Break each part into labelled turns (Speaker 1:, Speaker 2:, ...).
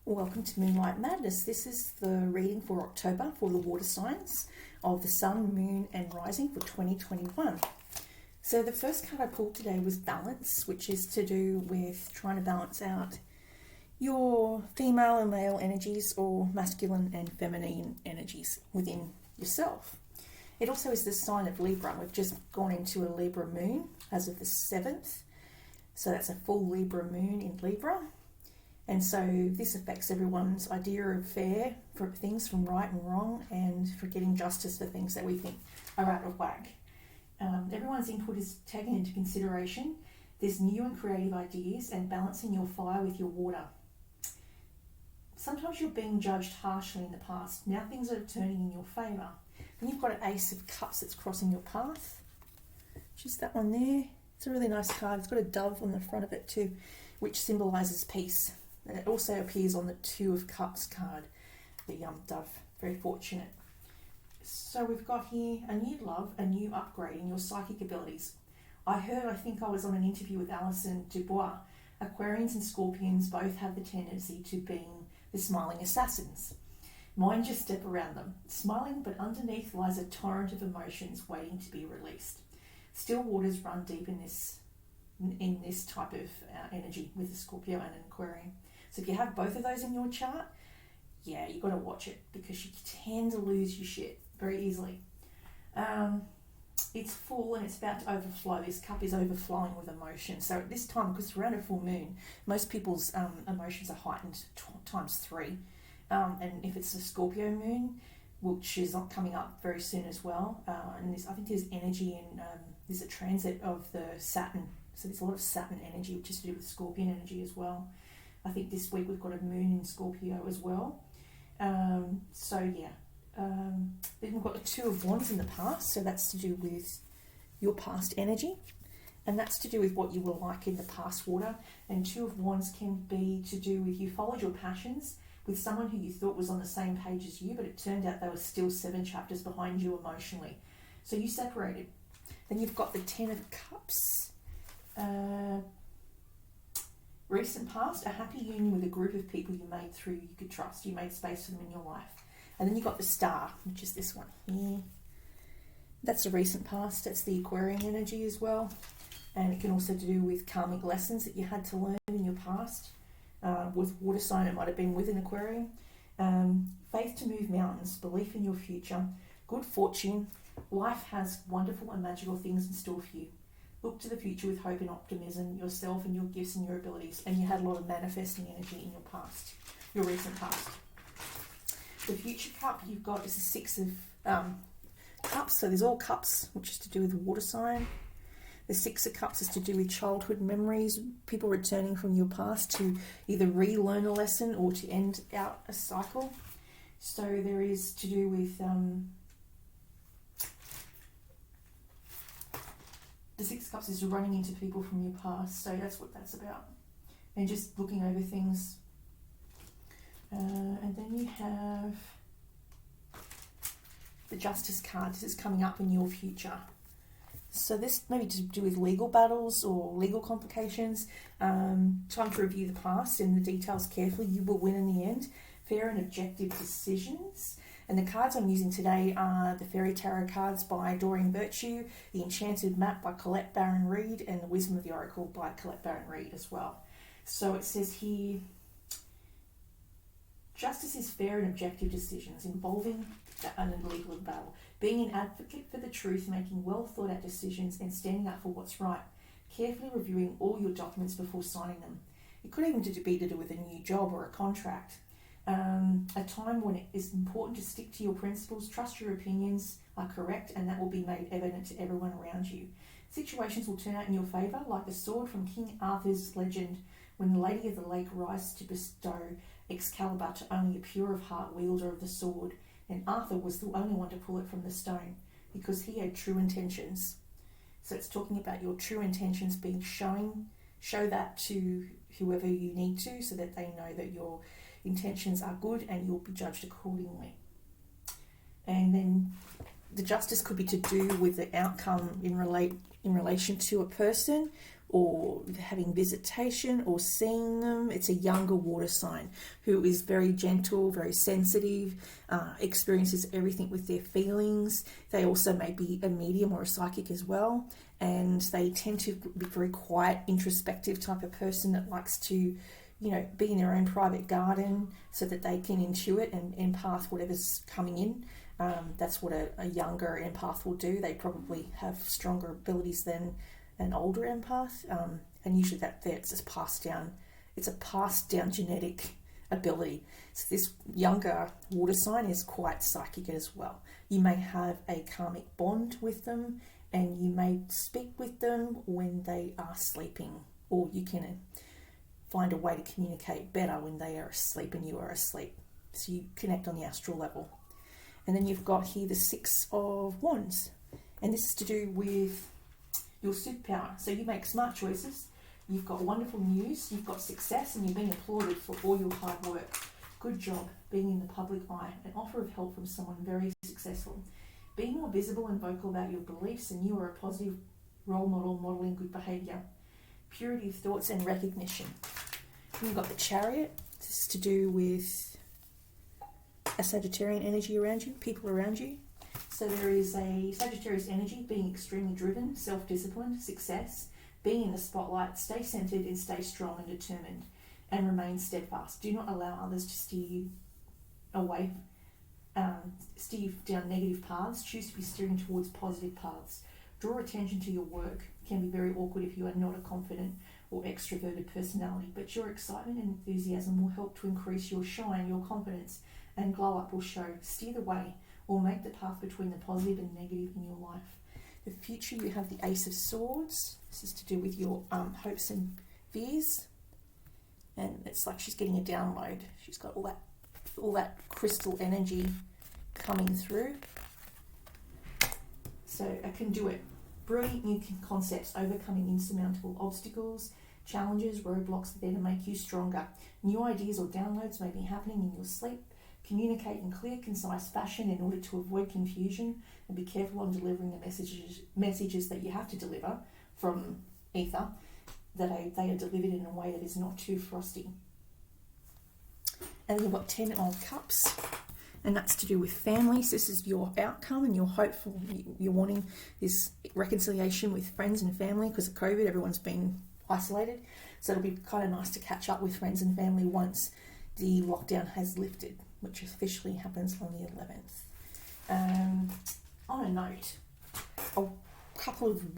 Speaker 1: Welcome to Moonlight Madness. This is the reading for October for the water signs of the Sun, Moon and Rising for 2021. So the first card I pulled today was Balance, which is to do with trying to balance out your female and male energies or masculine and feminine energies within yourself. It also is the sign of Libra. We've just gone into a Libra moon as of the 7th. So that's a full Libra moon in Libra. And so this affects everyone's idea of fair for things from right and wrong, and for getting justice for things that we think are out of whack. Everyone's input is taken into consideration. There's new and creative ideas and balancing your fire with your water. Sometimes you're being judged harshly in the past. Now things are turning in your favour. Then you've got an Ace of Cups that's crossing your path. Just that one there. It's a really nice card. It's got a dove on the front of it too, which symbolises peace. And it also appears on the Two of Cups card, the dove. Very fortunate. So we've got here a new love, a new upgrade in your psychic abilities. I think I was on an interview with Alison Dubois. Aquarians and Scorpions both have the tendency to being the smiling assassins. Mind your step around them. Smiling, but underneath lies a torrent of emotions waiting to be released. Still waters run deep in this type of energy with a Scorpio and an Aquarian. So if you have both of those in your chart, yeah, you've got to watch it, because you tend to lose your shit very easily. It's full and it's about to overflow. This cup is overflowing with emotion. So at this time, because we're around a full moon, most people's emotions are heightened times 3. And if it's a Scorpio moon, which is coming up very soon as well, and I think there's energy in, there's a transit of the Saturn. So there's a lot of Saturn energy, which is to do with Scorpion energy as well. I think this week we've got a moon in Scorpio as well. Then we've got the Two of Wands in the past, so that's to do with your past energy, and that's to do with what you were like in the past water. And Two of Wands can be to do with you followed your passions with someone who you thought was on the same page as you, but it turned out they were still 7 chapters behind you emotionally. So you separated. Then you've got the Ten of Cups. Recent past, a happy union with a group of people you made through you could trust. You made space for them in your life. And then you've got the Star, which is this one here. That's a recent past. That's the Aquarian energy as well. And it can also do with karmic lessons that you had to learn in your past. With water sign, it might have been with an Aquarian. Faith to move mountains, belief in your future, good fortune. Life has wonderful and magical things in store for you. Look to the future with hope and optimism, yourself and your gifts and your abilities. And you had a lot of manifesting energy in your past, your recent past. The future cup you've got is a 6 of cups. So there's all cups, which is to do with the water sign. The 6 of Cups is to do with childhood memories, people returning from your past to either relearn a lesson or to end out a cycle. So there is to do with the 6 of Cups is running into people from your past. So that's what that's about. And just looking over things. And then you have the Justice card. This is coming up in your future. So this may be to do with legal battles or legal complications. Time to review the past and the details carefully. You will win in the end. Fair and objective decisions. And the cards I'm using today are the Fairy Tarot cards by Doreen Virtue, the Enchanted Map by Colette-Baron-Reid, and the Wisdom of the Oracle by Colette-Baron-Reid as well. So it says here, justice is fair and objective decisions involving an legal battle. Being an advocate for the truth, making well thought out decisions and standing up for what's right. Carefully reviewing all your documents before signing them. It could even be to do with a new job or a contract. A time when it is important to stick to your principles, trust your opinions are correct, and that will be made evident to everyone around you. Situations will turn out in your favour, like the sword from King Arthur's legend, when the Lady of the Lake rises to bestow Excalibur to only a pure of heart wielder of the sword, and Arthur was the only one to pull it from the stone, because he had true intentions. So it's talking about your true intentions being show that to whoever you need to, so that they know that your intentions are good and you'll be judged accordingly. And then the justice could be to do with the outcome in relation to a person or having visitation or seeing them. It's a younger water sign who is very gentle, very sensitive, experiences everything with their feelings. They also may be a medium or a psychic as well, and they tend to be very quiet, introspective type of person that likes to, be in their own private garden so that they can intuit and empath whatever's coming in. That's what a younger empath will do. They probably have stronger abilities than an older empath, and usually that's just passed down. It's a passed down genetic ability. So this younger water sign is quite psychic as well. You may have a karmic bond with them, and you may speak with them when they are sleeping, or you can find a way to communicate better when they are asleep and you are asleep. So you connect on the astral level. And then you've got here the Six of Wands, and this is to do with your superpower. So you make smart choices, you've got wonderful news, you've got success, and you're being applauded for all your hard work. Good job being in the public eye. An offer of help from someone very successful. Be more visible and vocal about your beliefs, and you are a positive role model, modeling good behaviour. Purity of thoughts and recognition. You've got the Chariot. This is to do with a Sagittarian energy around you, people around you. So there is a Sagittarius energy, being extremely driven, self-disciplined, success, being in the spotlight, stay centered and stay strong and determined, and remain steadfast. Do not allow others to steer you away, steer you down negative paths. Choose to be steering towards positive paths. Draw attention to your work. It can be very awkward if you are not a confident or extroverted personality, but your excitement and enthusiasm will help to increase your shine, your confidence, and glow up will show. Steer the way, or make the path between the positive and negative in your life. The future, you have the Ace of Swords. This is to do with your hopes and fears, and it's like she's getting a download. She's got all that crystal energy coming through. So I can do it. Brilliant new concepts, overcoming insurmountable obstacles, challenges, roadblocks that are there to make you stronger. New ideas or downloads may be happening in your sleep. Communicate in clear, concise fashion in order to avoid confusion, and be careful on delivering the messages that you have to deliver from ether, that they are delivered in a way that is not too frosty. And then you've got 10 of Cups, and that's to do with families. This is your outcome, and you're hopeful, you're wanting this reconciliation with friends and family because of COVID. Everyone's been isolated, so it'll be kind of nice to catch up with friends and family once the lockdown has lifted, which officially happens on the 11th. On a note, a couple of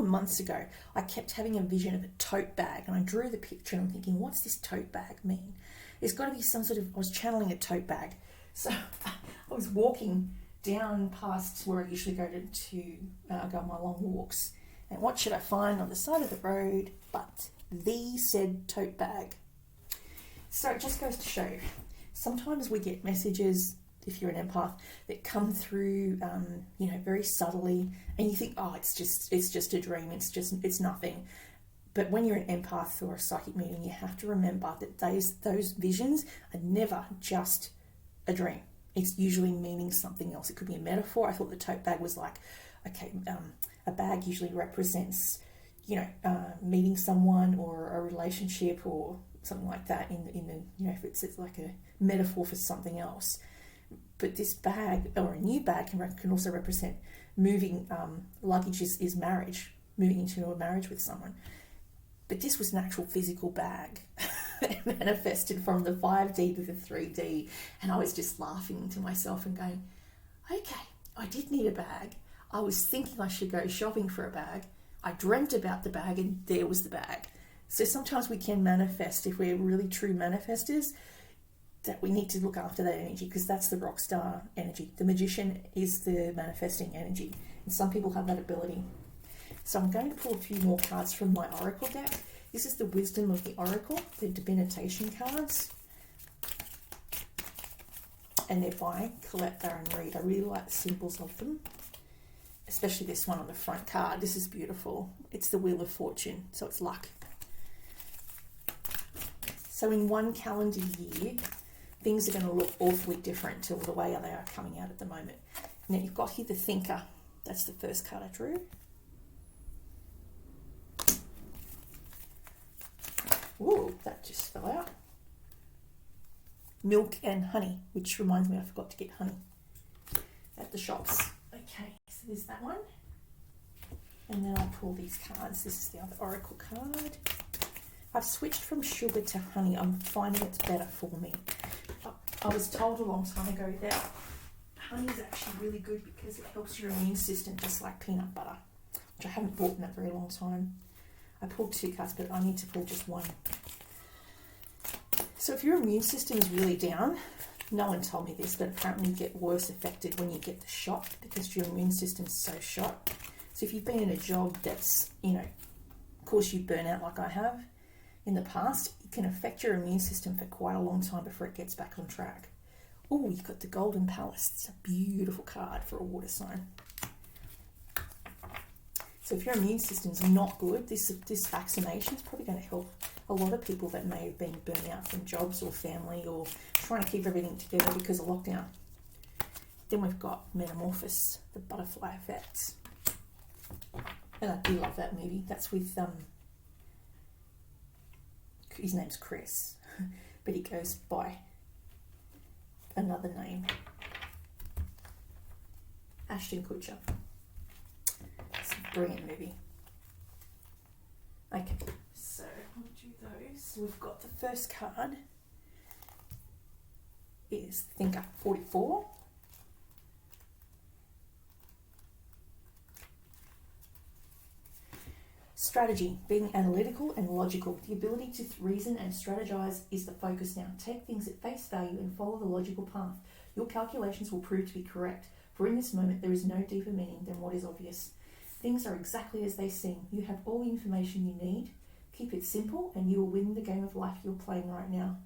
Speaker 1: months ago, I kept having a vision of a tote bag, and I drew the picture and I'm thinking, what's this tote bag mean? It's got to be some sort of, I was channeling a tote bag. So I was walking down past where I usually go go on my long walks, and what should I find on the side of the road but the said tote bag? So it just goes to show, sometimes we get messages, if you're an empath, that come through, very subtly, and you think, oh, it's just a dream, it's nothing. But when you're an empath or a psychic medium, you have to remember that those visions are never just a dream. It's usually meaning something else. It could be a metaphor. I thought the tote bag was like, a bag usually represents, meeting someone or a relationship or something like that in the, if it's like a metaphor for something else. But this bag, or a new bag, can also represent moving. Luggage is marriage, moving into a marriage with someone. But this was an actual physical bag. It manifested from the 5D to the 3D. And I was just laughing to myself and going, okay, I did need a bag. I was thinking I should go shopping for a bag. I dreamt about the bag, and there was the bag. So sometimes we can manifest, if we're really true manifestors, that we need to look after that energy, because that's the rock star energy. The magician is the manifesting energy, and some people have that ability. So I'm going to pull a few more cards from my oracle deck. This is the Wisdom of the Oracle, the divination cards, and they're by Colette-Baron-Reid. I really like the symbols of them, especially this one on the front card. This is beautiful. It's the Wheel of Fortune, so it's luck. So in one calendar year, things are going to look awfully different to the way they are coming out at the moment. Now you've got here the Thinker. That's the first card I drew. that just fell out. Milk and honey, which reminds me I forgot to get honey at the shops. Okay, so there's that one. And then I'll pull these cards. This is the other oracle card. I've switched from sugar to honey. I'm finding it's better for me. I was told a long time ago that honey is actually really good because it helps your immune system, just like peanut butter, which I haven't bought in a very long time. I pulled 2 cards, but I need to pull just one. So if your immune system is really down, no one told me this, but apparently you get worse affected when you get the shot because your immune system's so shot. So if you've been in a job that's, caused you burnout like I have in the past, it can affect your immune system for quite a long time before it gets back on track. Oh, you've got the Golden Palace. It's a beautiful card for a water sign. So if your immune system's not good, this vaccination is probably going to help a lot of people that may have been burnt out from jobs or family or trying to keep everything together because of lockdown. Then we've got Metamorphosis, the butterfly effect. And I do love that movie. That's with, his name's Chris, but he goes by another name. Ashton Kutcher. It's a brilliant movie. Okay, so we'll do those. So we've got the first card is Thinker 44. Strategy, being analytical and logical. The ability to reason and strategize is the focus now. Take things at face value and follow the logical path. Your calculations will prove to be correct, for in this moment there is no deeper meaning than what is obvious. Things are exactly as they seem. You have all the information you need. Keep it simple and you will win the game of life you're playing right now.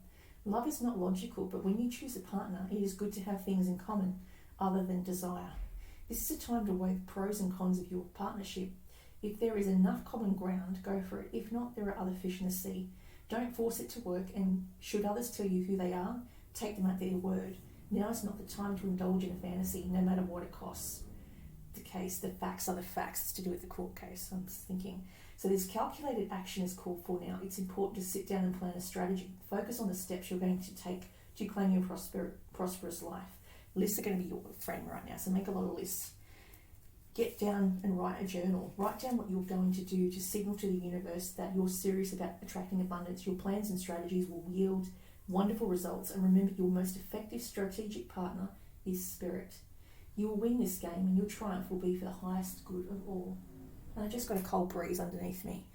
Speaker 1: Love is not logical, but when you choose a partner, it is good to have things in common other than desire. This is a time to weigh the pros and cons of your partnership. If there is enough common ground, go for it. If not, there are other fish in the sea. Don't force it to work, and should others tell you who they are, take them at their word. Now is not the time to indulge in a fantasy, no matter what it costs. The facts are the facts. It's to do with the court case, I'm thinking. So this calculated action is called for now. It's important to sit down and plan a strategy. Focus on the steps you're going to take to claim your prosperous life. Lists are going to be your friend right now, so make a lot of lists. Get down and write a journal. Write down what you're going to do to signal to the universe that you're serious about attracting abundance. Your plans and strategies will yield wonderful results. And remember, your most effective strategic partner is spirit. You will win this game and your triumph will be for the highest good of all. And I just got a cold breeze underneath me.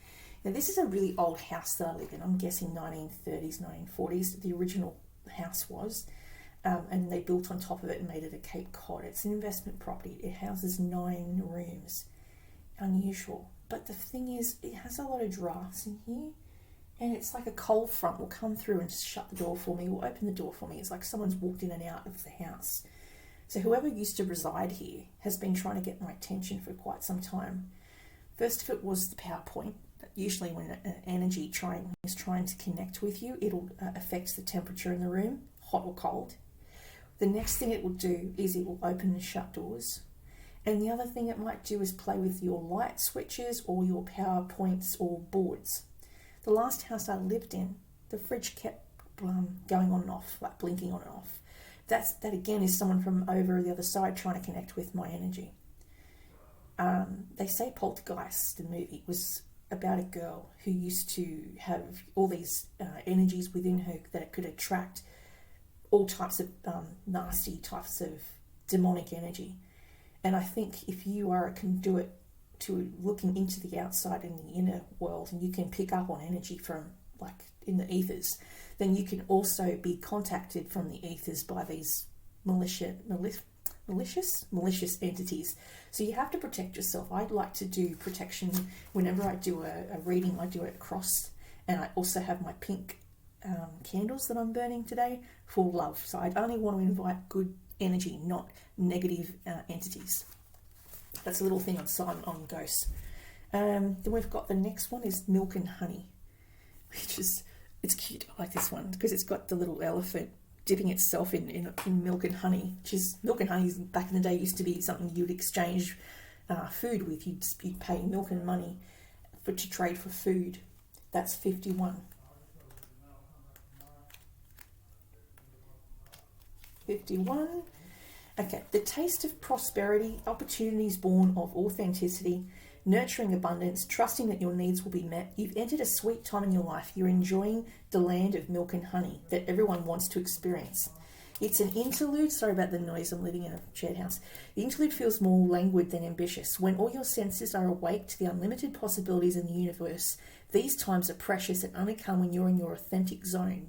Speaker 1: Now, this is a really old house that I live in. I'm guessing 1930s, 1940s. The original house was. And they built on top of it and made it a Cape Cod. It's an investment property. It houses 9 rooms. Unusual. But the thing is, it has a lot of drafts in here. And it's like a cold front will come through and shut the door for me, or open the door for me. It's like someone's walked in and out of the house. So whoever used to reside here has been trying to get my attention for quite some time. First of it was the PowerPoint. Usually when an energy is trying to connect with you, it'll affect the temperature in the room, hot or cold. The next thing it will do is it will open and shut doors. And the other thing it might do is play with your light switches or your power points or boards. The last house I lived in, the fridge kept going on and off, like blinking on and off. That again is someone from over the other side trying to connect with my energy. They say Poltergeist, the movie, was about a girl who used to have all these energies within her that it could attract all types of nasty types of demonic energy. And I think if you are a conduit to looking into the outside and the inner world, and you can pick up on energy from, like, in the ethers, then you can also be contacted from the ethers by these malicious entities. So you have to protect yourself. I'd like to do protection whenever I do a reading. I do it across, and I also have my pink candles that I'm burning today for love. So I'd only want to invite good energy, not negative entities. That's a little thing on ghosts. Then we've got the next one is Milk and Honey, which is, it's cute. I like this one because it's got the little elephant dipping itself in milk and honey, which is, milk and honey back in the day used to be something you'd exchange food with. You'd pay milk and money to trade for food. That's 51. 51. Okay, the taste of prosperity, opportunities born of authenticity, nurturing abundance, trusting that your needs will be met. You've entered a sweet time in your life. You're enjoying the land of milk and honey that everyone wants to experience. It's an interlude. Sorry about the noise, I'm living in a shared house. The interlude feels more languid than ambitious. When all your senses are awake to the unlimited possibilities in the universe, these times are precious and only come when you're in your authentic zone.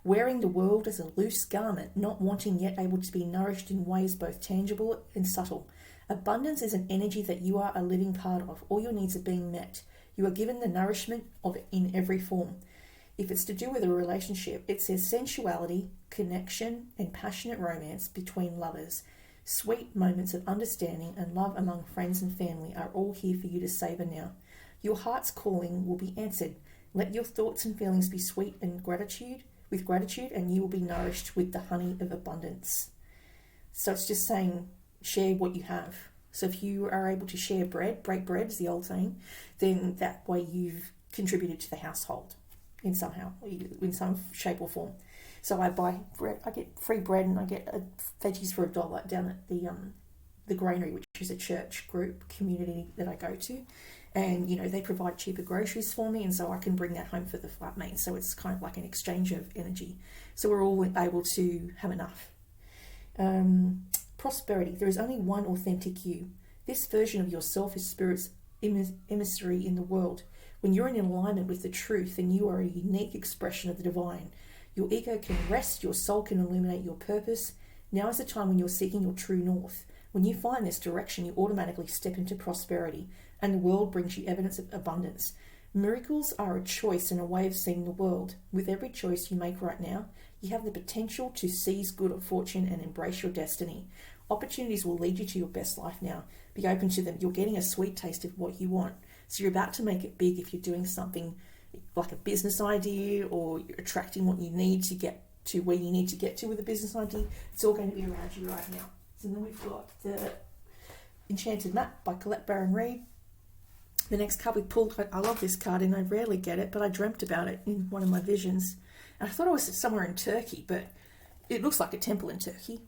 Speaker 1: Wearing the world as a loose garment, not wanting yet able to be nourished in ways both tangible and subtle. Abundance is an energy that you are a living part of. All your needs are being met. You are given the nourishment of it in every form. If it's to do with a relationship, it says sensuality, connection, and passionate romance between lovers. Sweet moments of understanding and love among friends and family are all here for you to savor now. Your heart's calling will be answered. Let your thoughts and feelings be sweet and with gratitude, and you will be nourished with the honey of abundance. So it's just saying, share what you have. So if you are able to share bread, break bread is the old saying, then that way you've contributed to the household in some shape or form. So I buy bread, I get free bread, and I get veggies for $1 down at the granary, which is a church group community that I go to. And, they provide cheaper groceries for me, and so I can bring that home for the flatmate. So it's kind of like an exchange of energy. So we're all able to have enough. Prosperity. There is only one authentic you. This version of yourself is spirit's emissary in the world. When you're in alignment with the truth, then you are a unique expression of the divine. Your ego can rest, your soul can illuminate your purpose. Now is the time when you're seeking your true north. When you find this direction, you automatically step into prosperity, and the world brings you evidence of abundance. Miracles are a choice and a way of seeing the world. With every choice you make right now, you have the potential to seize good fortune and embrace your destiny. Opportunities will lead you to your best life now. Be open to them. You're getting a sweet taste of what you want. So you're about to make it big if you're doing something like a business idea, or you're attracting what you need to get to where you need to get to with a business idea. It's all going to be around you right now. So then we've got the Enchanted Map by Colette-Baron-Reid. The next card we pulled, I love this card and I rarely get it, but I dreamt about it in one of my visions. And I thought I was somewhere in Turkey, but it looks like a temple in Turkey.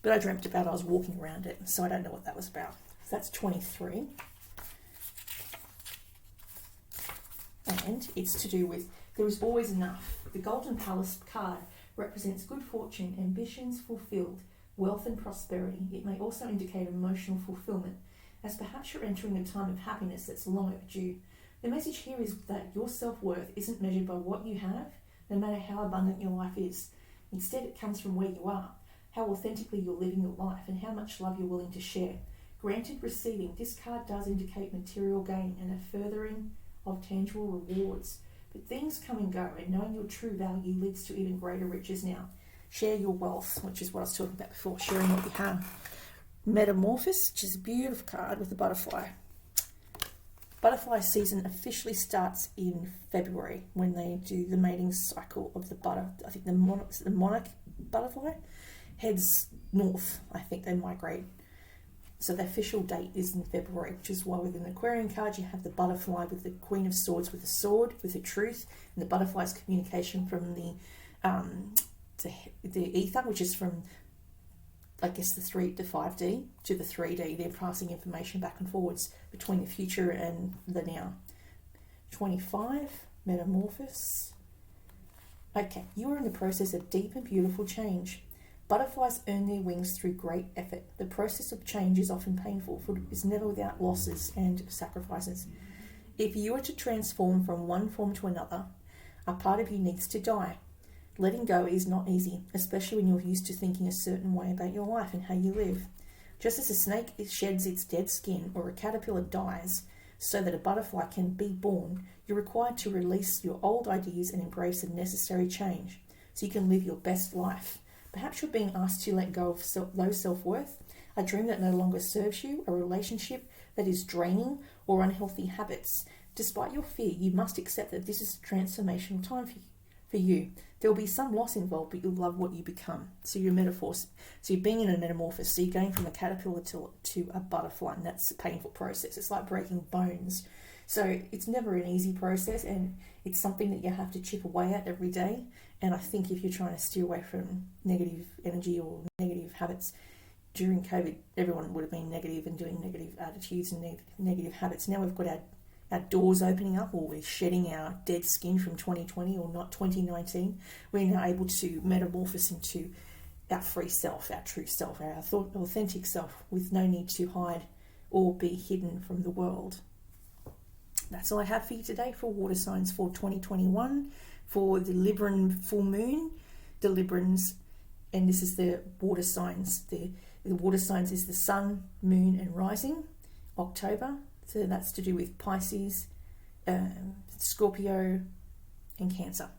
Speaker 1: But I dreamt about it, I was walking around it, so I don't know what that was about. So that's 23. And it's to do with, there is always enough. The Golden Palace card represents good fortune, ambitions fulfilled, wealth and prosperity. It may also indicate emotional fulfillment, as perhaps you're entering a time of happiness that's long overdue. The message here is that your self-worth isn't measured by what you have, no matter how abundant your life is. Instead, it comes from where you are, how authentically you're living your life, and how much love you're willing to share. Granted receiving, this card does indicate material gain and a furthering of tangible rewards. But things come and go, and knowing your true value leads to even greater riches now. Share your wealth, which is what I was talking about before, sharing what you have. Metamorphosis, which is a beautiful card with a butterfly. Butterfly season officially starts in February when they do the mating cycle of the I think the monarch butterfly heads north. I think they migrate. So the official date is in February, which is why within the Aquarian card you have the butterfly with the Queen of Swords with the sword, with the truth, and the butterfly's communication from the ether, which is from, I guess, the 3 to 5D to the 3D. They're passing information back and forwards between the future and the now. 25, Metamorphosis. Okay, you are in the process of deep and beautiful change. Butterflies earn their wings through great effort. The process of change is often painful, for it is never without losses and sacrifices. If you are to transform from one form to another, a part of you needs to die. Letting go is not easy, especially when you're used to thinking a certain way about your life and how you live. Just as a snake sheds its dead skin or a caterpillar dies so that a butterfly can be born, you're required to release your old ideas and embrace a necessary change so you can live your best life. Perhaps you're being asked to let go of low self-worth, a dream that no longer serves you, a relationship that is draining, or unhealthy habits. Despite your fear, you must accept that this is a transformational time for you. There will be some loss involved, but you'll love what you become. So you're So you're being in a metamorphosis. So you're going from a caterpillar to a butterfly, and that's a painful process. It's like breaking bones. So it's never an easy process, and it's something that you have to chip away at every day. And I think if you're trying to steer away from negative energy or negative habits, during COVID, everyone would have been negative and doing negative attitudes and negative habits. Now we've got our doors opening up, or we're shedding our dead skin from 2020 or not 2019. We're now able to metamorphose into our free self, our true self, our authentic self, with no need to hide or be hidden from the world. That's all I have for you today for water signs for 2021, for the Libran full moon, the Librans, and this is the water signs. The water signs is the sun, moon and rising, October. So that's to do with Pisces, Scorpio and Cancer.